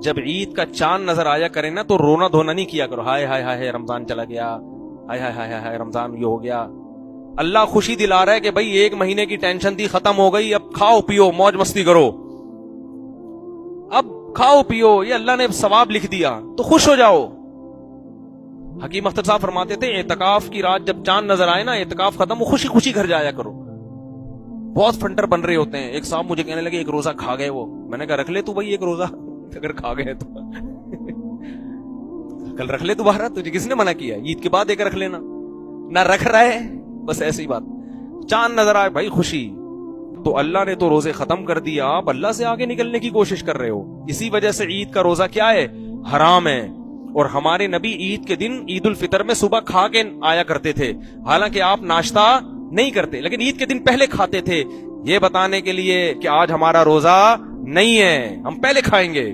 جب عید کا چاند نظر آیا کرے نا تو رونا دھونا نہیں کیا کرو، ہائے ہائے ہائے رمضان چلا گیا، ہائے ہائے ہائے ہائے رمضان یہ ہو گیا. اللہ خوشی دلا رہا ہے کہ بھائی 1 مہینے کی ٹینشن تھی ختم ہو گئی، اب کھاؤ پیو موج مستی کرو، اب کھاؤ پیو، یہ اللہ نے ثواب لکھ دیا تو خوش ہو جاؤ. حکیم اختر صاحب فرماتے تھے اعتکاف کی رات جب چاند نظر آئے نا، اعتکاف ختم ہو، خوشی خوشی گھر جایا کرو. بہت فنٹر بن رہے ہوتے ہیں. ایک صاحب مجھے کہنے لگے 1 روزہ کھا گئے وہ. میں نے کہا رکھ لے تو بھائی 1 روزہ اگر کھا گئے تو کل رکھ لے دوبارہ، تجھے کس نے منع کیا؟ عید کے بعد ایک رکھ لینا. نہ رکھ رہے بس ایسی بات. چاند نظر آئے بھائی خوشی. تو اللہ نے تو روزے ختم کر دیا، آپ اللہ سے آگے نکلنے کی کوشش کر رہے ہو. اسی وجہ سے عید کا روزہ کیا ہے؟ حرام ہے. اور ہمارے نبی عید کے دن عید الفطر میں صبح کھا کے آیا کرتے تھے، حالانکہ آپ ناشتہ نہیں کرتے، لیکن عید کے دن پہلے کھاتے تھے، یہ بتانے کے لیے کہ آج ہمارا روزہ نہیں ہے، ہم پہلے کھائیں گے.